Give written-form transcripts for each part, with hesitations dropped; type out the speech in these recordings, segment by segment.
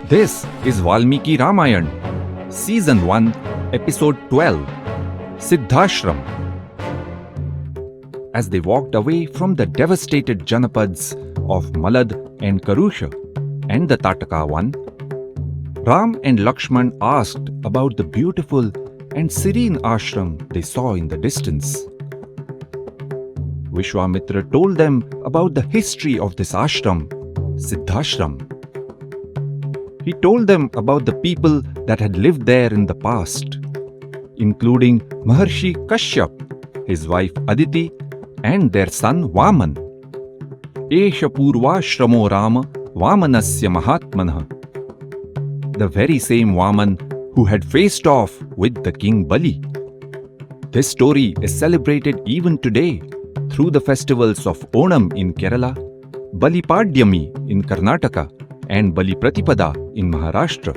This is Valmiki Ramayan, Season 1, Episode 12, Siddhashram. As they walked away from the devastated Janapads of Malad and Karusha and the Tataka one, Ram and Lakshman asked about the beautiful and serene ashram they saw in the distance. Vishwamitra told them about the history of this ashram, Siddhashram. He told them about the people that had lived there in the past, including Maharshi Kashyap, his wife Aditi, and their son Vaman. Esha Purvashramo Rama Vamanasya Mahatmanah. The very same Vaman who had faced off with the king Bali. This story is celebrated even today through the festivals of Onam in Kerala, Bali Padyami in Karnataka, and Bali Pratipada in Maharashtra.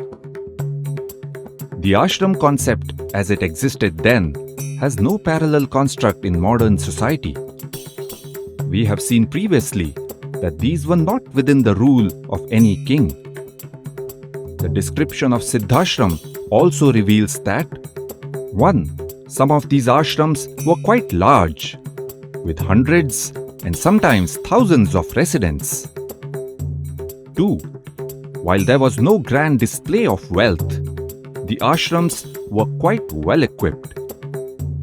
The ashram concept as it existed then has no parallel construct in modern society. We have seen previously that these were not within the rule of any king. The description of Siddhashram also reveals that 1. Some of these ashrams were quite large, with hundreds and sometimes thousands of residents. 2. While there was no grand display of wealth, the ashrams were quite well equipped.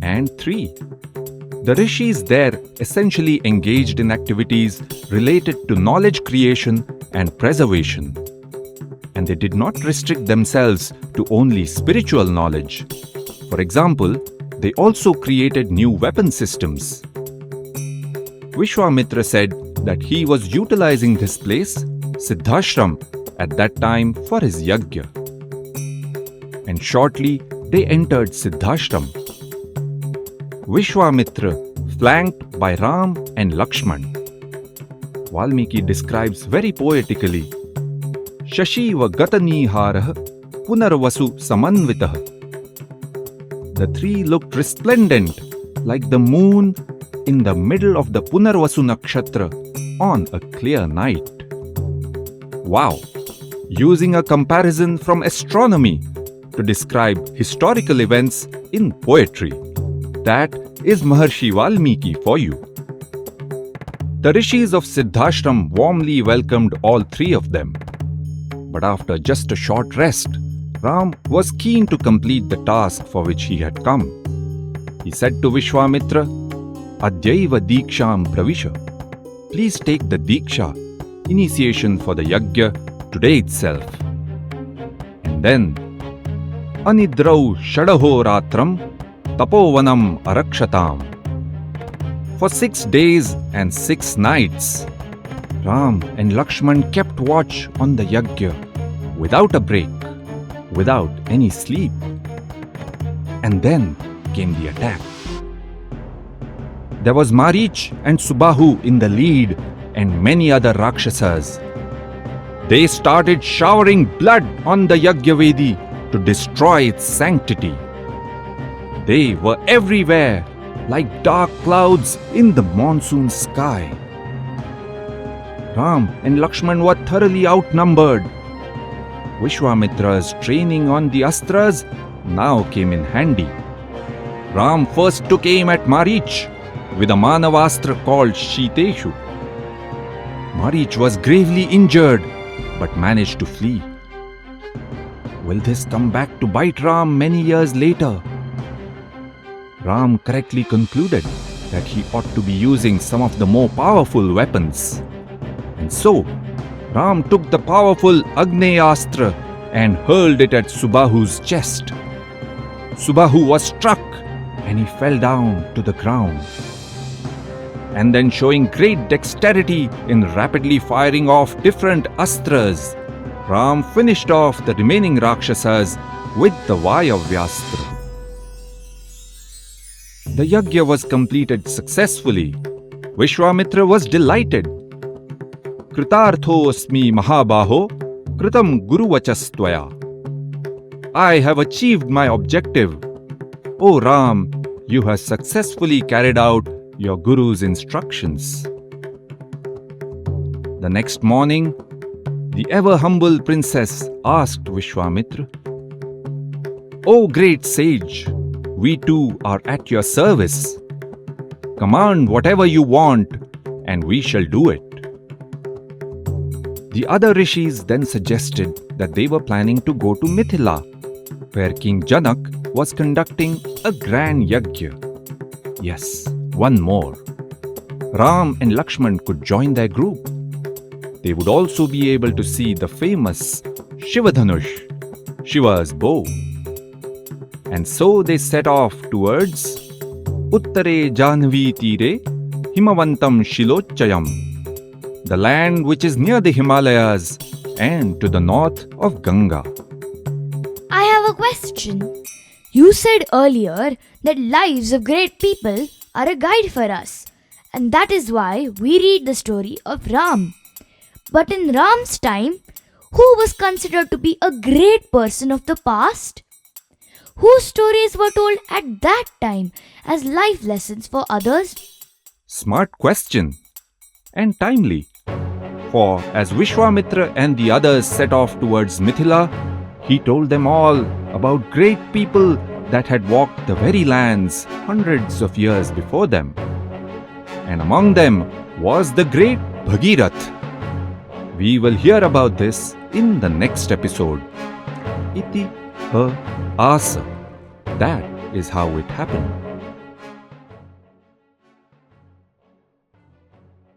And 3. The rishis there essentially engaged in activities related to knowledge creation and preservation. And they did not restrict themselves to only spiritual knowledge. For example, they also created new weapon systems. Vishwamitra said that he was utilizing this place, Siddhashram, at that time for his yajna. And shortly they entered Siddhashram. Vishwamitra flanked by Ram and Lakshman. Valmiki describes very poetically, Shashiva Gataniharah Punarvasu Samanvitah. The three looked resplendent like the moon in the middle of the Punarvasu Nakshatra on a clear night. Wow! Using a comparison from astronomy to describe historical events in poetry. That is Maharshi Valmiki for you. The rishis of Siddhashram warmly welcomed all three of them. But after just a short rest, Ram was keen to complete the task for which he had come. He said to Vishwamitra, Adyaiva Diksham Pravisha. Please take the Diksha, initiation for the yajna, today itself. And then, Anidrau Shadaho Ratram Tapovanam Arakshatam. For 6 days and 6 nights, Ram and Lakshman kept watch on the yajna without a break, without any sleep. And then came the attack. There was Marich and Subahu in the lead and many other Rakshasas. They started showering blood on the Yajnavedi to destroy its sanctity. They were everywhere like dark clouds in the monsoon sky. Ram and Lakshman were thoroughly outnumbered. Vishwamitra's training on the Astras now came in handy. Ram first took aim at Marich with a Manavastra called Shiteshu. Marich was gravely injured but managed to flee. Will this come back to bite Ram many years later? Ram correctly concluded that he ought to be using some of the more powerful weapons. And so, Ram took the powerful Agneyastra and hurled it at Subahu's chest. Subahu was struck and he fell down to the ground. And then, showing great dexterity in rapidly firing off different astras, Ram finished off the remaining Rakshasas with the Vayavyastra. The yajna was completed successfully. Vishwamitra was delighted. Kritartho asmi mahabaho kritam guruvachastvaya. I have achieved my objective. O Ram, you have successfully carried out your Guru's instructions. The next morning, The ever humble princess asked Vishwamitra, "O great sage, we too are at your service. Command whatever you want, and we shall do it." The other rishis then suggested that they were planning to go to Mithila, where King Janak was conducting a grand yajna. Yes, one more. Ram and Lakshman could join their group. They would also be able to see the famous Shivadhanush, Shiva's bow. And so they set off towards Uttare Janvi Tire Himavantam Shilochayam, the land which is near the Himalayas and to the north of Ganga. I have a question. You said earlier that lives of great people are a guide for us, and that is why we read the story of Ram. But in Ram's time, who was considered to be a great person of the past? Whose stories were told at that time as life lessons for others? Smart question, and timely. For as Vishwamitra and the others set off towards Mithila, he told them all about great people that had walked the very lands hundreds of years before them. And among them was the great Bhagirath. We will hear about this in the next episode. Iti ha asa. That is how it happened.